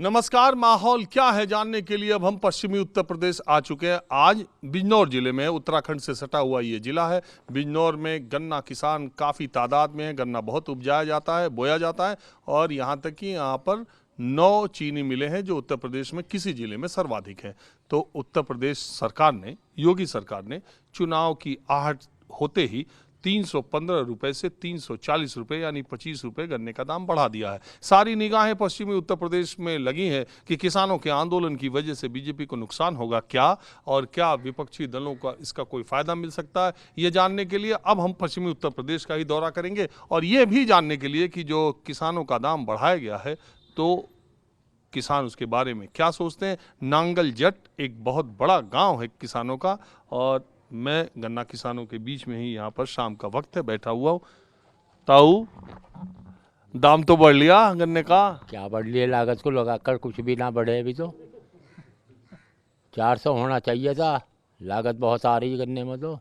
नमस्कार। माहौल क्या है जानने के लिए अब हम पश्चिमी उत्तर प्रदेश आ चुके हैं। आज बिजनौर जिले में, उत्तराखंड से सटा हुआ ये जिला है। बिजनौर में गन्ना किसान काफ़ी तादाद में है। गन्ना बहुत उपजाया जाता है, बोया जाता है और यहाँ तक कि यहाँ पर 9 चीनी मिलें हैं जो उत्तर प्रदेश में किसी जिले में सर्वाधिक है। तो उत्तर प्रदेश सरकार ने, योगी सरकार ने चुनाव की आहट होते ही 315 रुपए से 340 रुपए यानी 25 रुपए गन्ने का दाम बढ़ा दिया है। सारी निगाहें पश्चिमी उत्तर प्रदेश में लगी हैं कि किसानों के आंदोलन की वजह से बीजेपी को नुकसान होगा क्या, और क्या विपक्षी दलों का इसका कोई फायदा मिल सकता है। ये जानने के लिए अब हम पश्चिमी उत्तर प्रदेश का ही दौरा करेंगे और ये भी जानने के लिए कि जो किसानों का दाम बढ़ाया गया है तो किसान उसके बारे में क्या सोचते हैं। नांगल जट एक बहुत बड़ा गांव है किसानों का और मैं गन्ना किसानों के बीच में ही यहाँ पर शाम का वक्त है बैठा हुआ हूँ। ताऊ, दाम तो बढ़ लिया गन्ने का? क्या बढ़ लिया, लागत को लगाकर कुछ भी ना बढ़े। अभी तो 400 होना चाहिए था, लागत बहुत आ रही है गन्ने में। तो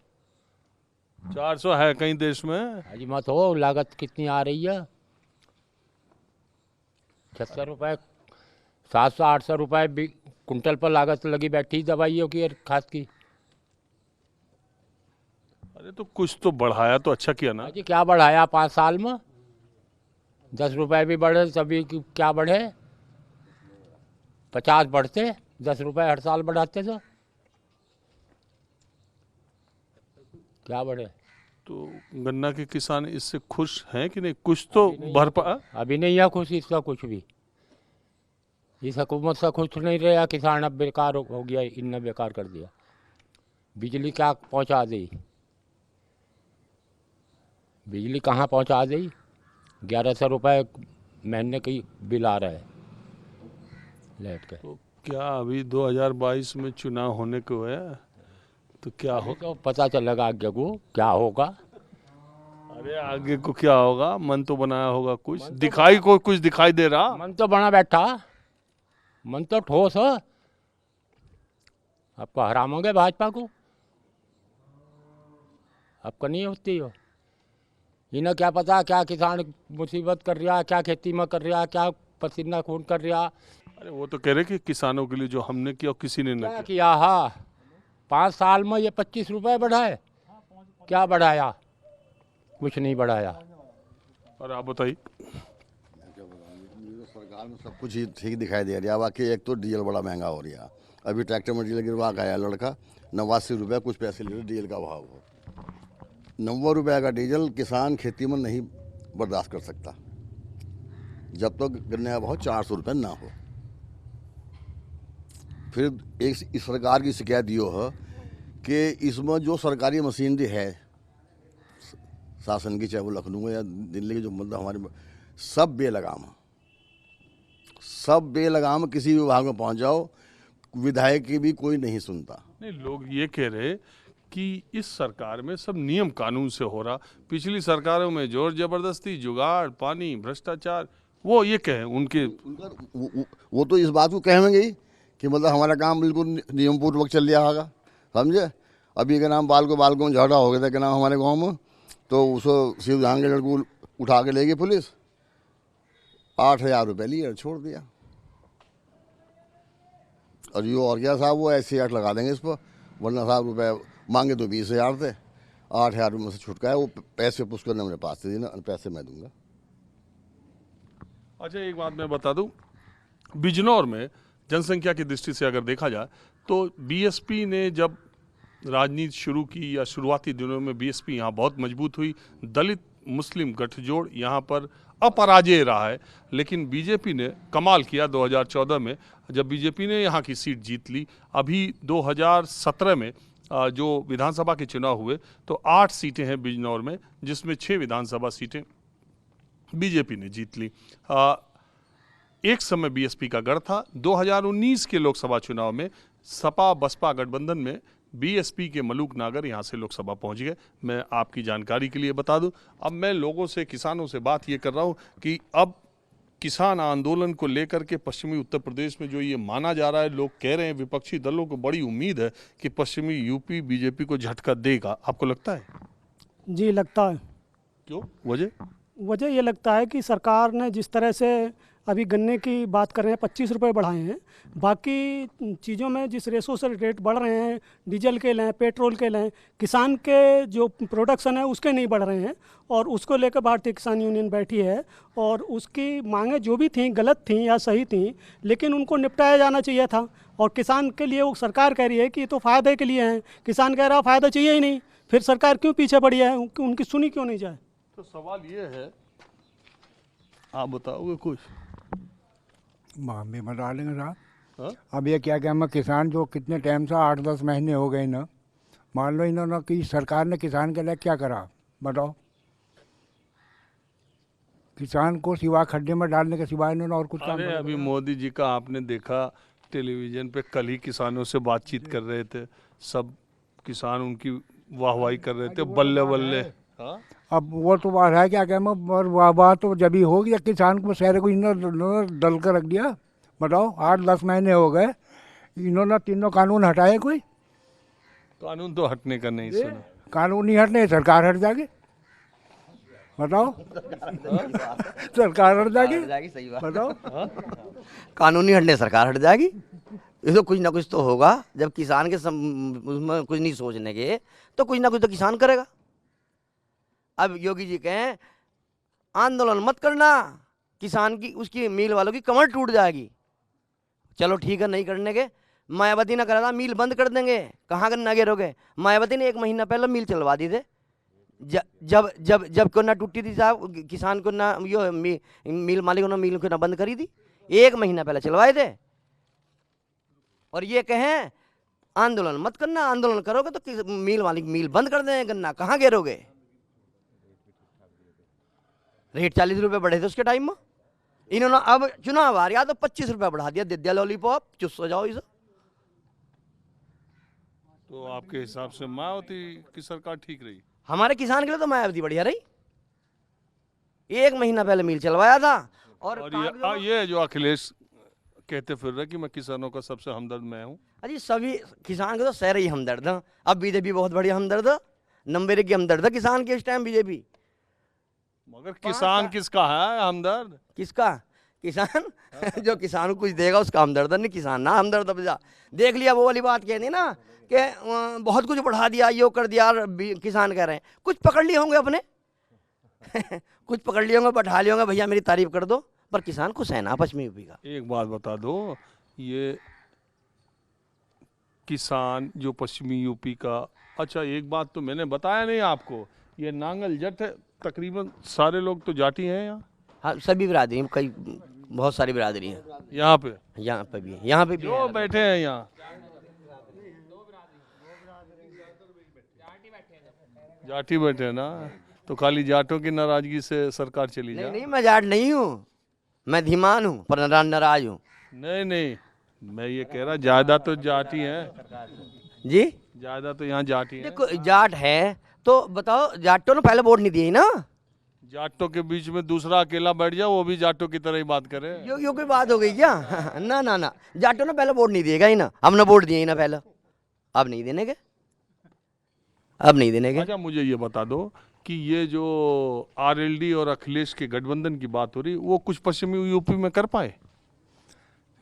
400 है कहीं देश में? अजी मत हो, लागत कितनी आ रही है? 76 रुपये, 700-800 रुपये कुंटल पर लागत लगी बैठी दवाइयों की और खाद की। अरे तो कुछ तो बढ़ाया तो अच्छा किया ना। अजी क्या बढ़ाया 5 साल में? 10 रुपये भी बढ़े तभी क्या बढ़े? 50 बढ़ते, 10 रुपये हर साल बढ़ाते तो क्या बढ़े? तो गन्ना के किसान इससे खुश हैं कि नहीं? कुछ तो भरपा अभी नहीं है खुश इसका कुछ भी। इस हुकूमत से खुश नहीं रहा किसान। अब बेकार हो गया, इनने बेकार कर दिया। बिजली क्या पहुंचा दी, बिजली कहाँ पहुंचा दी? 1100 रुपये महीने की बिल आ रहा है लाइट का। तो क्या अभी 2022 में चुनाव होने को है तो क्या हो? तो पता चलेगा आगे को क्या होगा। अरे आगे को क्या होगा? मन तो बनाया होगा कुछ, दिखाई को कुछ दिखाई दे रहा। मन तो बना बैठा, मन तो ठोस है। आपको हरामोगे भाजपा को? आपको नहीं होती हो। इन्हें क्या पता क्या किसान मुसीबत कर रहा, क्या खेती में कर रहा, क्या पसीना खून कर रहा। अरे वो तो कह रहे कि किसानों के लिए जो हमने किया किसी ने क्या नहीं किया? हाँ, 5 साल में ये 25 रुपये बढ़ाए। क्या बढ़ाया? कुछ नहीं बढ़ाया। और आप बताइए। सरकार में सब कुछ ही ठीक दिखाई दे रहा है। बाकी एक तो डीजल बड़ा महंगा हो रहा है। अभी ट्रैक्टर में डीजल गिरवा के आया लड़का, 89 रुपये कुछ पैसे ले रहे डीजल का भाव हो। 90 रुपये का डीजल किसान खेती में नहीं बर्दाश्त कर सकता जब तक गन्ने का भाव 400 रुपये ना हो। फिर एक इस सरकार की शिकायत ये है कि इसमें जो सरकारी मशीनरी है शासन की, चाहे वो लखनऊ या दिल्ली की, जो मतलब हमारे सब बेलगाम है। सब बेलगाम, किसी विभाग में पहुंच जाओ, विधायक की भी कोई नहीं सुनता। नहीं, लोग ये कह रहे कि इस सरकार में सब नियम कानून से हो रहा। पिछली सरकारों में जोर जबरदस्ती, जुगाड़, पानी, भ्रष्टाचार, वो ये कहे उनके वो तो इस बात को कहेंगे ही कि मतलब हमारा काम बिल्कुल नियम पूर्वक चल रहा होगा, समझे। अभी के नाम बाल को झगड़ा हो गया था क्या नाम हमारे गांव में, तो उसको शिवधाम के लड़को उठा के ले गई पुलिस, 8,000 रुपये लिए, छोड़ दिया। और ये और क्या साहब, वो ऐसे 8 लगा देंगे इस पर, वरना साहब रुपये मांगे तो 20,000 थे, 8,000 रुपये में से छुटका है। वो पैसे पुष्कर ने मेरे पास से देना, पैसे मैं दूंगा। अच्छा, एक बात मैं बता दूं, बिजनौर में जनसंख्या की दृष्टि से अगर देखा जाए तो बीएसपी ने जब राजनीति शुरू की या शुरुआती दिनों में बीएसपी यहाँ बहुत मजबूत हुई। दलित मुस्लिम गठजोड़ यहाँ पर अपराजेय रहा है। लेकिन बीजेपी ने कमाल किया 2014 में, जब बीजेपी ने यहाँ की सीट जीत ली। अभी 2017 में जो विधानसभा के चुनाव हुए तो 8 सीटें हैं बिजनौर में, जिसमें 6 विधानसभा सीटें बीजेपी ने जीत ली। एक समय बीएसपी का गढ़ था। 2019 के लोकसभा चुनाव में सपा बसपा गठबंधन में बीएसपी के मलूक नागर यहाँ से लोकसभा पहुँच गए। मैं आपकी जानकारी के लिए बता दूं, अब मैं लोगों से, किसानों से बात ये कर रहा हूँ कि अब किसान आंदोलन को लेकर के पश्चिमी उत्तर प्रदेश में जो ये माना जा रहा है, लोग कह रहे हैं, विपक्षी दलों को बड़ी उम्मीद है कि पश्चिमी यूपी बीजेपी को झटका देगा। आपको लगता है? जी लगता है। क्यों? वजह वजह ये लगता है कि सरकार ने जिस तरह से अभी गन्ने की बात कर रहे हैं 25 रुपये बढ़ाए हैं। बाकी चीज़ों में जिस रेशो से रेट बढ़ रहे हैं, डीजल के लें, पेट्रोल के लें, किसान के जो प्रोडक्शन है उसके नहीं बढ़ रहे हैं। और उसको लेकर भारतीय किसान यूनियन बैठी है और उसकी मांगें जो भी थीं गलत थीं या सही थीं, लेकिन उनको निपटाया जाना चाहिए था। और किसान के लिए वो सरकार कह रही है कि ये तो फ़ायदे के लिए हैं, किसान कह रहा फ़ायदा चाहिए ही नहीं, फिर सरकार क्यों पीछे पड़ी है, उनकी सुनी क्यों नहीं जाए। तो सवाल ये है, आप बताओगे कुछ? मामले में डालेंगे साहब। हाँ? अब ये क्या क्या मैं किसान जो कितने टाइम से 8-10 महीने हो गए ना, मान लो इन्होंने कि सरकार ने किसान के लिए क्या करा बताओ। किसान को सिवा खड्डे में डालने के सिवाय इन्होंने और कुछ काम अरे अभी मोदी जी का आपने देखा टेलीविजन पे, कल ही किसानों से बातचीत कर रहे थे, सब किसान उनकी वाहवाही कर रहे थे, बल्ले बल्ले। हाँ? अब वो तो बात है क्या क्या मैं, और वाह बात तो जब ही होगी जब किसान को शहर को इन्होंने डल कर रख दिया। बताओ 8-10 महीने हो गए, इन्होंने तीनों कानून हटाए, कोई कानून तो हटने का नहीं सुना। कानून नहीं हटने, सरकार हट जाएगी। बताओ सरकार हट जाएगी, सही बात। बताओ। कानूनी हटने सरकार हट जाएगी। ये तो कुछ ना कुछ तो होगा। जब किसान के उसमें कुछ नहीं सोचने के, तो कुछ ना कुछ तो किसान करेगा। अब योगी जी कहें आंदोलन मत करना, किसान की उसकी मिल वालों की कमर टूट जाएगी। चलो ठीक है, नहीं करने के। मायावती ने करा था मिल बंद कर देंगे, कहाँ गन्ना गिरोगे। मायावती ने 1 महीना पहले मिल चलवा दी थे। जब जब जब को ना टूटी थी साहब, किसान को ना यो मिल मालिकों ने मिल को ना बंद करी थी, 1 महीना पहले चलवाए थे। और ये कहें आंदोलन मत करना, आंदोलन करोगे तो मिल मालिक मिल बंद कर देंगे, गन्ना कहाँ गिरोगे। रेट 40 रुपये बढ़े थे उसके टाइम में, इन्होंने अब चुनाव आ रहा तो 25 रुपये बढ़ा दिया। दे दिया लॉलीपॉप, चुस्त हो जाओ इसे। तो आपके हिसाब से मायावती की सरकार ठीक रही? हमारे किसान के लिए तो मायावती बढ़िया रही। 1 महीना पहले मिल चलवाया था। और ये जो अखिलेश कहते फिर रहे कि मैं किसानों का सबसे हमदर्द मैं हूँ। अजी सभी किसान के तो सह रही हमदर्द है। अब बीजेपी बहुत बड़ी हमदर्द है, नंबर 1 की हमदर्द है किसान के इस टाइम बीजेपी। मगर किसान किसका है हमदर्द? किसका? किसान जो किसान को कुछ देगा उसका हमदर्द नहीं, किसान ना हमदर्द। देख लिया वो वाली बात कहती ना कि बहुत कुछ बढ़ा दिया, यो कर दिया। किसान कह रहे हैं कुछ पकड़ लिए होंगे अपने कुछ पकड़ लिए होंगे, बैठा लिए होंगे, भैया मेरी तारीफ कर दो। पर किसान खुश है ना पश्चिमी यूपी का। एक बात बता दो, ये किसान जो पश्चिमी यूपी का, अच्छा एक बात तो मैंने बताया नहीं आपको, ये नांगल जट है, तकरीबन सारे लोग तो जाटी हैं यहाँ। हाँ सभी बिरादरी, कई बहुत सारी बिरादरी हैं यहाँ पे भी है, यहाँ पे भी जो बैठे हैं यहाँ जाटी बैठे हैं ना। तो खाली जाटों की नाराजगी से सरकार चली जाए? नहीं, मैं जाट नहीं हूँ, मैं धीमान हूँ, पर नाराज हूँ। नहीं, मैं ये कह रहा ज्यादा तो जाटी हैं जी, ज्यादा तो यहाँ जाटी हैं। देखो जाट है तो बताओ, जाटों ने पहले वोट नहीं दिए ना। जाटों के बीच में दूसरा अकेला बैठ जाओ, वो भी जाटों की तरह ही बात करे। यो कोई बात हो गई क्या? ना, जाटों ने पहले वोट नहीं दिएगा ही ना, हमने वोट दिए ही ना पहले, अब नहीं देने के, अब नहीं देने के। अच्छा मुझे ये बता दो कि ये जो आरएलडी और अखिलेश के गठबंधन की बात हो रही, वो कुछ पश्चिमी यूपी में कर पाए?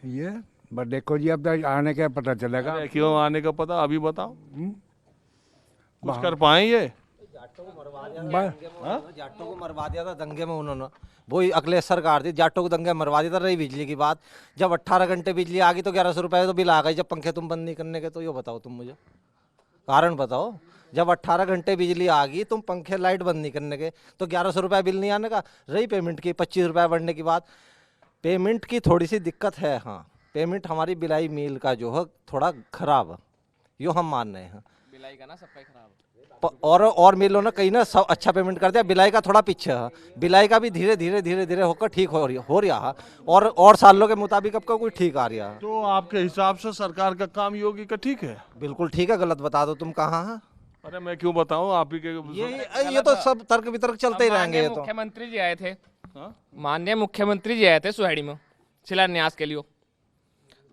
ये बस देखो जी, अब तक आने का पता चलेगा। अरे क्यों आने का पता, अभी बताओ। कुछ कर पाए ये? जाटों को मरवा दिया था दंगे में उन्होंने, वही अखिलेश सरकार थी, जाटों को दंगे मरवा दिया था। रही बिजली की बात, जब 18 घंटे बिजली आ गई तो 1100 रुपये तो बिल आ गई। जब पंखे तुम बंद नहीं करने के, तो ये बताओ तुम मुझे कारण बताओ। जब 18 घंटे बिजली आ गई, तुम पंखे लाइट बंद नहीं करने के, तो 1100 रुपये बिल नहीं आने का। रही पेमेंट की 25 रुपये बढ़ने की बात, पेमेंट की थोड़ी सी दिक्कत है। हाँ, पेमेंट हमारी बिलाई मिल का जो है थोड़ा खराब है, यो हम मान रहे हैं। बिलाई का ना सबका खराब, और मिलों ने कहीं ना सब अच्छा पेमेंट कर दिया, बिलाई का थोड़ा पीछे है। बिलाई का भी धीरे धीरे होकर ठीक हो रहा है, और सालों के मुताबिक अब का कोई ठीक आ रहा है। तो आपके हिसाब से सरकार का काम योगी का ठीक है? बिल्कुल ठीक है, गलत बता दो तुम कहाँ है। अरे मैं क्यों बताऊं, आप ही के ये तो सब तर्क वितर्क चलते ही रहेंगे। ये तो मुख्यमंत्री जी आए थे, माननीय मुख्यमंत्री जी आए थे सुहेड़ी में शिलान्यास के लिए,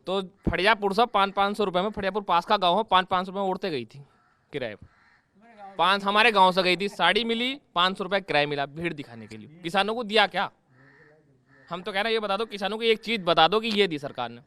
तो फड़ियापुर से 500-500 रुपये में, फड़ियापुर पास का गांव है, 500-500 रुपये में उड़ते गई थी किराए पर। 5 हमारे गांव से गई थी, साड़ी मिली, 500 रुपये किराया मिला भीड़ दिखाने के लिए। किसानों को दिया क्या? हम तो कह रहे हैं ये बता दो किसानों को एक चीज बता दो कि ये दी सरकार ने।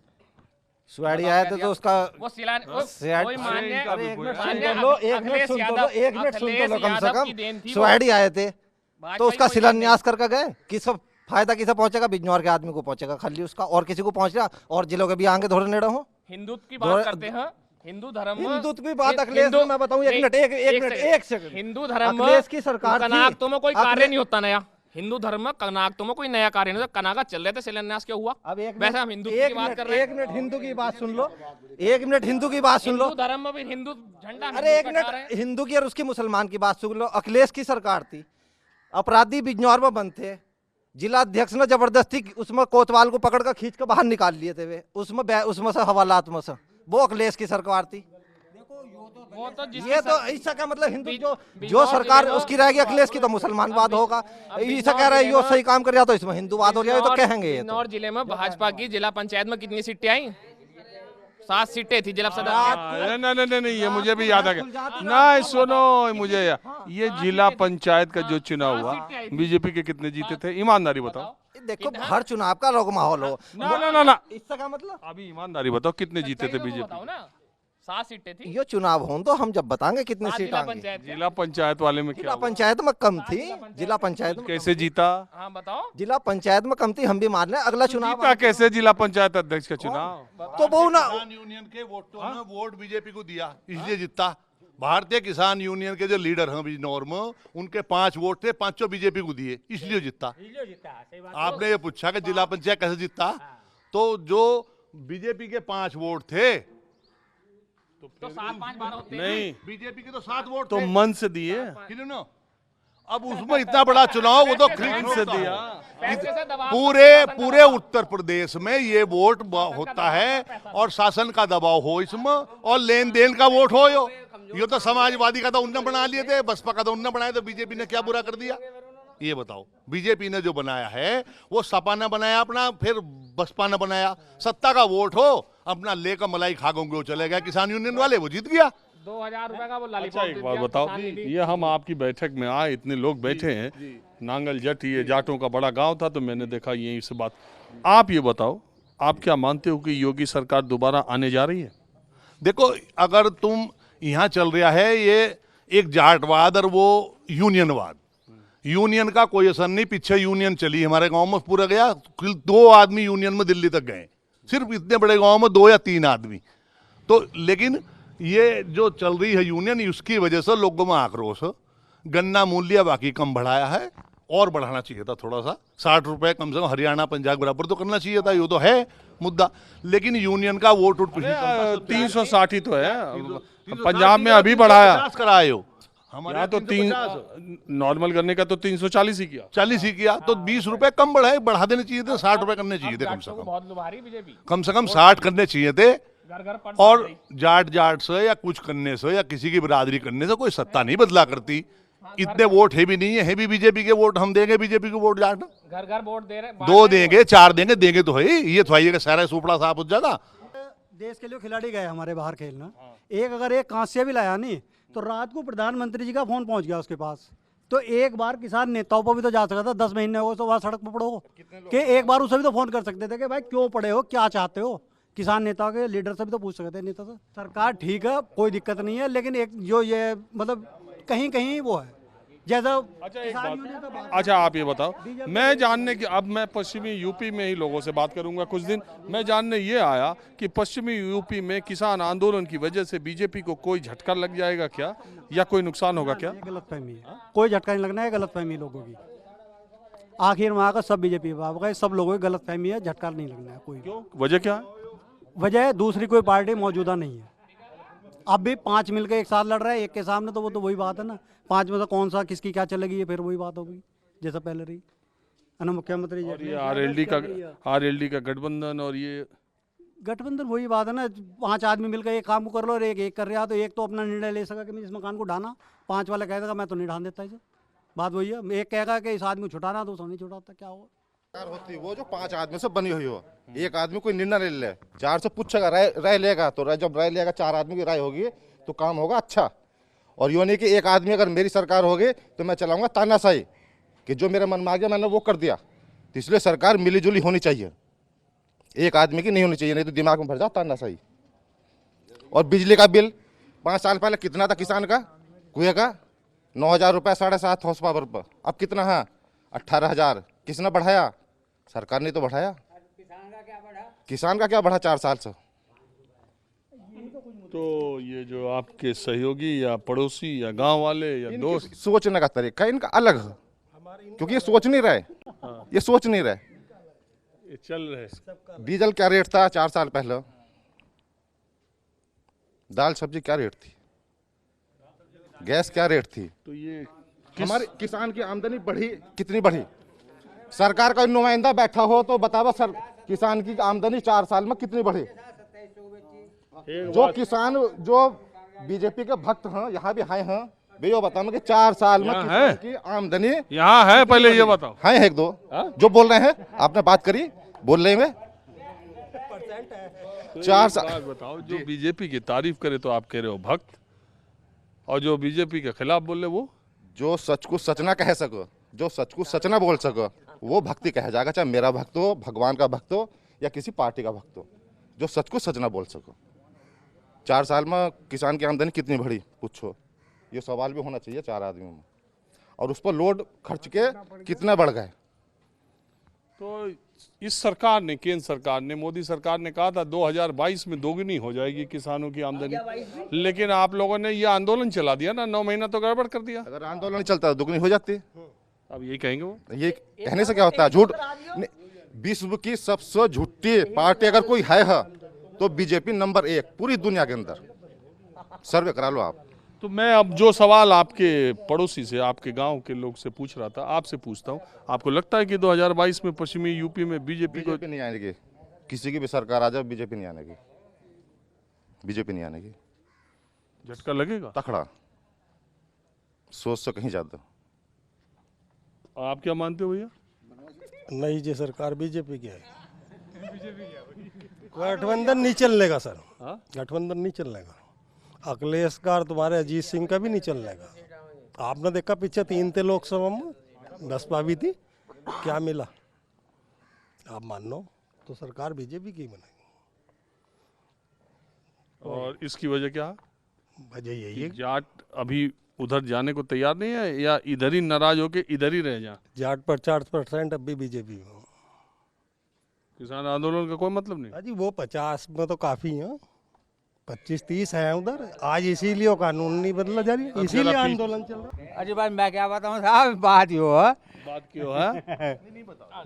सुवाड़ी आए थे तो उसका वो सिला सियाड़- कोई मान्य अरे एक मिनट सुन मान्य तो लो, एक मिनट अखिलेश सुन तो लो, यादव- एक मिनट सुन तो लो, अखिलेश कम से यादव कम की देन थी वो। सुवाड़ी आए थे तो भाजपा उसका की कोई शिलान्यास करके गए। किस फायदा किसे पहुंचेगा? बिजनौर के आदमी को पहुंचेगा खाली उसका, और किसी को पहुंच रहा? और जिलों के भी आगे थोड़े नेड़े हो। हिंदुत्व की बात करते हैं, हिंदू धर्म हिंदुत्व की बात अखिलेश में मैं बताऊं, एक मिनट, एक सेकंड। हिंदू धर्म अखिलेश की सरकार थी। कनागतों में कोई कार्य अखिलेश- नहीं होता नया। हिंदू धर्म में कनागतों में कोई नया कार्य नहीं होता। कनागा चल रहे थे, शिलान्यास क्या हुआ? अब एक वैसे हम हिंदू की बात कर रहे एक हैं। मिनट हिंदू की बात सुन लो, एक मिनट हिंदू की बात सुन लो। हिंदू धर्म में भी हिंदू झंडा अरे एक हिंदू का मिनट, हिंदू की और उसकी मुसलमान की बात सुन लो। अखिलेश की सरकार थी, अपराधी बिजनौर में बंद थे, जिला अध्यक्ष ने जबरदस्ती उसमें कोतवाल को पकड़ कर खींच कर बाहर निकाल लिए थे वे, उसमें से हवालात में से। वो अखिलेश की सरकार थी। वो तो जिसकी ये तो इसका क्या मतलब, हिंदू जो बिजनौर सरकार जिले में- उसकी रहेगी अखिलेश की तो मुसलमानवाद होगा। ऐसा कह रहे हैं यो सही काम कर रहा तो इसमें हिंदूवाद हो जाए तो कहेंगे ये तो। बिजनौर जिले में भाजपा की जिला पंचायत में कितनी सीटें आई? 7 सीटें थी जिला सदर में। नहीं, ये मुझे भी याद आ गया। नहीं सुनो, मुझे ये जिला पंचायत का जो चुनाव हुआ, बीजेपी के कितने जीते थे? ईमानदारी बताओ। देखो हर चुनाव का लोग माहौल हो। ना इसका क्या मतलब? अभी ईमानदारी बताओ, कितने जीते थे सही तो बीजेपी? बताओ ना, 7 सीटें थी। ये चुनाव हो तो हम जब बताएंगे कितनी 7 सीट जिला आएंगी। पंचायत के। जिला पंचायत वाले में क्या जिला हुआ? पंचायत में कम थी, जिला पंचायत में कैसे जीता? हाँ बताओ। जिला पंचायत में कम थी, हम भी मान रहे हैं। अगला चुनाव जीता कैसे जिला पंचायत अध्यक्ष का चुनाव? तो वो ना किसान यूनियन के वोटों ने वोट बीजेपी को दिया, इसलिए जीता। भारतीय किसान यूनियन के जो लीडर हैं बिजनौर में, उनके 5 वोट थे, 5 बीजेपी को दिए, इसलिए जीता। आपने ये पूछा कि जिला पंचायत कैसे जीता, तो जो बीजेपी के 5 वोट थे, तो 7-5 बार होते हैं। नहीं, बीजेपी के तो 7 वोट तो थे। मन से दिए। किन्होंने? अब उसमें इतना बड़ा चुनाव, वो तो मन से दिया। पैसे से दबाव पूरे उत्तर प्रदेश में ये वोट होता है, और शासन का दबाव हो इसमें, और लेन देन का वोट हो। ये तो समाजवादी का तो उनने बना लिए थे, बसपा का तो उनने बनाया, तो बीजेपी ने क्या बुरा कर दिया? ये बताओ। बीजेपी ने जो बनाया है वो सपा ने बनाया अपना, फिर बसपा ने बनाया। सत्ता का वोट हो, अपना लेकर मलाई खा गए चले गया किसान यूनियन वाले, वो जीत गया। 2000 रुपए का वो अच्छा लॉलीपॉप एक बात बताओ, ये हम आपकी बैठक में आए, इतने लोग बैठे हैं, नांगल जट, ये जाटों का बड़ा गांव था, तो मैंने देखा यही से बात। आप ये बताओ, आप क्या मानते हो कि योगी सरकार दोबारा आने जा रही है? देखो, अगर तुम यहाँ चल रहा है ये एक जाटवाद और वो यूनियनवाद, यूनियन का कोई असर नहीं। पीछे यूनियन चली हमारे गांव में, पूरा गया 2 आदमी यूनियन में दिल्ली तक गए, सिर्फ इतने बड़े गांव में 2 या 3 आदमी। तो लेकिन ये जो चल रही है यूनियन, उसकी वजह से लोगों में आक्रोश है। गन्ना मूल्य बाकी कम बढ़ाया है, और बढ़ाना चाहिए था थोड़ा सा, 60 रुपए कम से कम हरियाणा पंजाब बराबर तो करना चाहिए था। ये तो है मुद्दा, लेकिन यूनियन का वोट कुछ नहीं चलता। 360 ही तो है, पंजाब में अभी बढ़ाया। 50 कराए हो, हमारे यहाँ तो 3 नॉर्मल करने का तो 340 ही किया। 40 ही किया, तो 20 रुपए कम बढ़ाए, बढ़ा देने चाहिए थे, 60 रुपए करने चाहिए थे कम से को कम। बहुत लुभारी बीजेपी। कम से कम 60 करने चाहिए थे। घर घर पर और जाट से या कुछ करने से या किसी की बिरादरी करने से कोई सत्ता नहीं बदला करती। इतने वोट है भी नहीं है भी बीजेपी के वोट, हम देंगे बीजेपी के वोट जाट, घर घर वोट दे रहे 2 देंगे 4 देंगे, देंगे तो है ही। ये तो है कि सारा सुपड़ा साफ हो जाएगा। देश के लिए खिलाड़ी गए हमारे बाहर खेलना, एक अगर एक कांस्य भी लाया नहीं तो रात को प्रधानमंत्री जी का फोन पहुंच गया उसके पास। तो एक बार किसान नेताओं पर भी तो जा सकता था, 10 महीने हो तो वहाँ सड़क पर पड़ो कि एक बार उसे भी तो फोन कर सकते थे कि भाई क्यों पड़े हो, क्या चाहते हो। किसान नेताओं के लीडर से भी तो पूछ सकते हैं नेता से। सरकार ठीक है, कोई दिक्कत नहीं है, लेकिन एक जो ये मतलब कहीं कहीं वो है जैसा। अच्छा एक बात, अच्छा आप ये बताओ, मैं जानने की, अब मैं पश्चिमी यूपी में ही लोगों से बात करूंगा कुछ दिन, मैं जानने ये आया कि पश्चिमी यूपी में किसान आंदोलन की वजह से बीजेपी को कोई झटका लग जाएगा क्या, या कोई नुकसान होगा क्या? गलतफहमी है, कोई झटका नहीं लगना है, गलतफहमी लोगों की। आखिर में आकर सब बीजेपी का सब लोगों की गलतफहमी है, झटका नहीं लगना है कोई। क्यों, वजह क्या है? वजह दूसरी कोई पार्टी मौजूदा नहीं है। अब भी 5 मिलकर एक साथ लड़ रहा है एक के सामने, तो वो तो वही बात है ना, 5 में से कौन सा किसकी क्या चलेगी, ये फिर वही बात होगी जैसा पहले रही है ना। मुख्यमंत्री और ये आरएलडी का गठबंधन, और ये गठबंधन वही बात है ना, 5 आदमी मिलकर एक काम को कर लो और एक कर रहा, तो एक तो अपना निर्णय ले सका कि मैं इस मकान को ढाना, 5 वाला कह देगा मैं तो नहीं ढान देता इसे। बात वही है, एक कहेगा कि इस आदमी को छुटाना, दूसरा नहीं छुटाता, क्या होगा। होती वो जो 5 आदमी से बनी हुई हो, एक आदमी कोई निर्णय ले ले, 4 से पूछेगा, राय लेगा, तो जब राय लेगा 4 आदमी की राय होगी तो काम होगा अच्छा। और यूँ नहीं कि एक आदमी अगर मेरी सरकार होगी तो मैं चलाऊंगा तानाशाही कि जो मेरे मन में आ गया मैंने वो कर दिया। तो इसलिए सरकार मिलीजुली होनी चाहिए, एक आदमी की नहीं होनी चाहिए, नहीं तो दिमाग में भर जाता है नशा ही। और बिजली का बिल 5 साल पहले कितना था किसान का, कुएं का 9,000 रुपये 7.5 हॉर्स पावर पर, अब कितना है 18,000। किसने बढ़ाया? सरकार ने तो बढ़ाया। किसान का क्या बढ़ा 4 साल से? तो ये जो आपके सहयोगी या पड़ोसी या गांव वाले या दोस्त, सोचने का तरीका इनका अलग है, क्योंकि ये सोच नहीं रहे, ये सोच नहीं रहे। ये चल रहे। डीजल क्या रेट था 4 साल पहले? दाल सब्जी क्या रेट थी? गैस क्या रेट थी? तो ये हमारे किसान की आमदनी बढ़ी, कितनी बढ़ी? सरकार का नुमाइंदा बैठा हो तो बतावा सर, किसान की आमदनी 4 साल में कितनी बढ़ी? जो किसान, जो बीजेपी के भक्त हैं, यहाँ भी आए हैं, वे ये बताओ कि 4 साल में किसान की आमदनी यहाँ है, पहले ये बताओ। है एक दो जो बोल रहे हैं, आपने बात करी बोल रहे में 4 साल। बताओ, जो बीजेपी की तारीफ करे तो आप कह रहे हो भक्त, और जो बीजेपी के खिलाफ बोले वो? जो सच को सच ना कह सको, जो सच को सच ना बोल सको, वो भक्ति कहा जाएगा, चाहे मेरा भक्त हो, भगवान का भक्त हो, या किसी पार्टी का भक्त हो। जो सच को सच ना बोल सको। 4 साल में किसान की आमदनी कितनी बढ़ी पूछो, ये सवाल भी होना चाहिए 4 आदमियों में। और उस पर लोड खर्च के कितने बढ़ गए। तो इस सरकार ने, केंद्र सरकार ने, मोदी सरकार ने कहा था 2022 में दोगुनी हो जाएगी किसानों की आमदनी, लेकिन आप लोगों ने ये आंदोलन चला दिया ना, 9 महीना तो गड़बड़ कर दिया। अगर आंदोलन चलता तो दुगनी हो जाती। अब यही कहेंगे वो? ये कहने से क्या होता है? झूठ। विश्व की सबसे झूठी पार्टी अगर कोई है तो बीजेपी नंबर 1 पूरी दुनिया के अंदर। सर्वे करा लो आप। तो मैं अब जो सवाल आपके पड़ोसी से, आपके गांव के लोग से पूछ रहा था, आपसे पूछता हूं, आपको लगता है कि 2022 में पश्चिमी यूपी में बीजेपी को नहीं आएगी? किसी की भी सरकार आ जाए बीजेपी नहीं आने की, बीजेपी नहीं आने की। झटका लगेगा तखड़ा, सोच से कहीं ज्यादा। आप क्या मानते हो भैया? नहीं जी, सरकार बीजेपी की है। गठबंधन नहीं चलने का सर, गठबंधन नहीं चलने का। अखिलेश का और तुम्हारे अजीत सिंह का भी नहीं चलने का। आपने देखा पीछे 3 थे लोकसभा में, बसपा भी थी, क्या मिला? आप मान लो तो सरकार बीजेपी की बनेगी। और इसकी वजह क्या है? वजह यही है, जाट अभी उधर जाने को तैयार नहीं है, या इधर ही नाराज होके इधर ही रह जाए? जाट पर 4% अब भी बीजेपी में। किसान आंदोलन का कोई मतलब नहीं? अजी वो 50 में तो काफी है, 25-30 है उधर। आज इसीलिए कानून नहीं बदला जा रही, इसीलिए आंदोलन चल रहा है। अजी भाई मैं क्या बताऊँ साहब, बात यो है। बात क्यों है?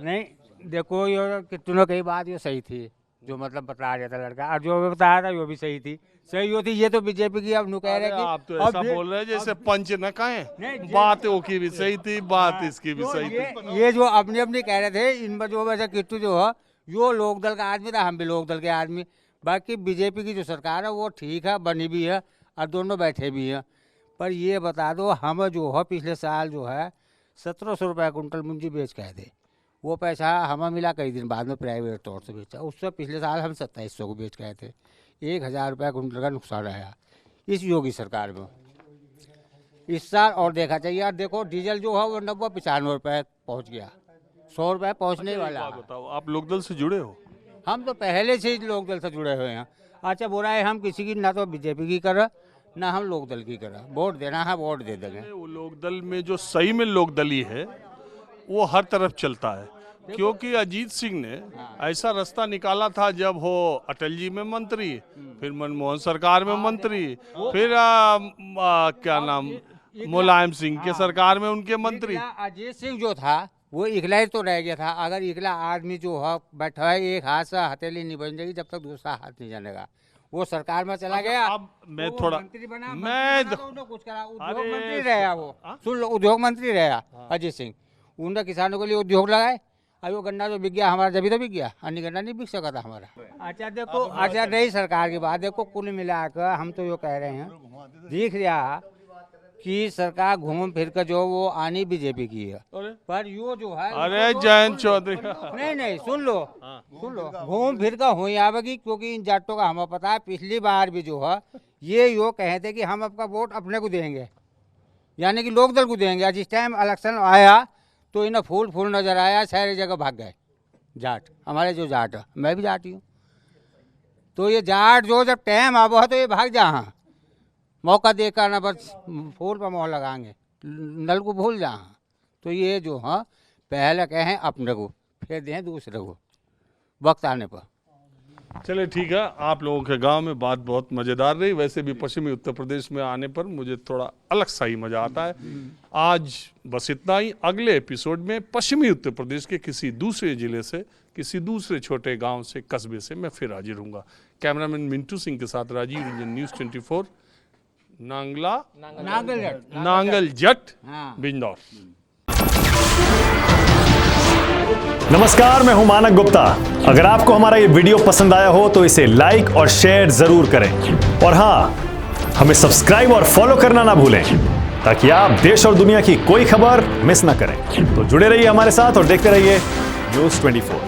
नहीं देखो, यो कितनों की बात ये सही थी, जो मतलब बता रहा था लड़का, और जो बताया था वो भी सही थी। सही होती ये तो बीजेपी की अब नु कह रहे कि आप तो ऐसा बोल रहे हैं जैसे पंच न कहें, बात की भी सही थी, बात इसकी भी सही थी। ये जो अपने अपने कह रहे थे, इनमें जो वैसे किट्टू जो है, यो लोकदल का आदमी था, हम भी लोकदल के आदमी। बाकी बीजेपी की जो सरकार है वो ठीक है, बनी भी है, और दोनों बैठे भी हैं। पर ये बता दो, हम जो है पिछले साल जो है 1700 रुपये कुंटल मुंजी बेच गए थे। वो पैसा हमें मिला कई दिन बाद में, प्राइवेट तौर से बेचा। उससे पिछले साल हम 2700 को बेच गए थे। 1000 रुपये कुंटल का नुकसान आया इस योगी सरकार में इस साल। और देखा चाहिए यार, देखो डीजल जो है वो 90-95 रुपये पहुँच गया, 100 रुपये पहुँचने वाला। बताओ, आप लोकदल से जुड़े हो? हम तो पहले से ही लोकदल से जुड़े हुए हैं। अच्छा बुरा है, हम किसी की ना तो बीजेपी की करें ना हम लोकदल की करें। वोट देना है वोट दे देंगे। वो लोकदल में जो सही में लोकदली है वो हर तरफ चलता है, क्योंकि अजीत सिंह ने ऐसा रास्ता निकाला था जब हो अटल जी में मंत्री, फिर मनमोहन सरकार में मंत्री, फिर क्या नाम मुलायम सिंह के सरकार में उनके मंत्री। अजीत सिंह जो था वो इकला ही तो रह गया था। अगर इकला आदमी जो है बैठा है, एक हाथ से हथेली नहीं बन जाएगी जब तक दूसरा हाथ नहीं जानेगा। वो सरकार में चला गया। अब मैं तो थोड़ा मंत्री बना, मैं कुछ करा, उद्योग मंत्री रहा वो। सुन लो, उद्योग मंत्री रहा अजीत सिंह। उन्होंने किसानों के लिए उद्योग लगाए। अब वो गन्ना जो बिक गया हमारा, जब भी तो बिक गया, अन्य गन्ना नहीं बिक सका था हमारा। अच्छा देखो, अच्छा नहीं सरकार की बात देखो, कुल मिलाकर हम तो यो कह रहे हैं, दिख रहा कि सरकार घूम फिर कर जो वो आनी बीजेपी की है, पर यो जो है, अरे जयंत चौधरी नहीं सुन लो, घूम फिर कर हो आवेगी, क्योंकि इन जाटों का हमें पता है। पिछली बार भी जो है ये यो कहे थे कि हम आपका वोट अपने को देंगे, यानी कि लोकदल को देंगे। जिस टाइम इलेक्शन आया तो इन्हें फूल फूल नजर आया, सारी जगह भाग गए जाट। हमारे जो जाट है, मैं भी जाट ही हूँ, तो ये जाट जो जब टाइम आबो है तो ये भाग जा, हाँ मौका देकर ना बस फूल पर मोहर लगाएंगे, नल को भूल जा। तो ये जो हाँ पहले कहें अपने को, फिर दें दूसरे को वक्त आने पर। चले ठीक है, आप लोगों के गांव में बात बहुत मज़ेदार रही। वैसे भी पश्चिमी उत्तर प्रदेश में आने पर मुझे थोड़ा अलग सा ही मज़ा आता है। आज बस इतना ही। अगले एपिसोड में पश्चिमी उत्तर प्रदेश के किसी दूसरे ज़िले से, किसी दूसरे छोटे गांव से, कस्बे से मैं फिर हाजिर हूँगा। कैमरामैन मिंटू सिंह के साथ राजीव रंजन, न्यूज़ 24 नांगल जट बिजनौर। नमस्कार, मैं हूं मानक गुप्ता। अगर आपको हमारा ये वीडियो पसंद आया हो तो इसे लाइक और शेयर जरूर करें, और हाँ, हमें सब्सक्राइब और फॉलो करना ना भूलें ताकि आप देश और दुनिया की कोई खबर मिस ना करें। तो जुड़े रहिए हमारे साथ और देखते रहिए न्यूज़ 24।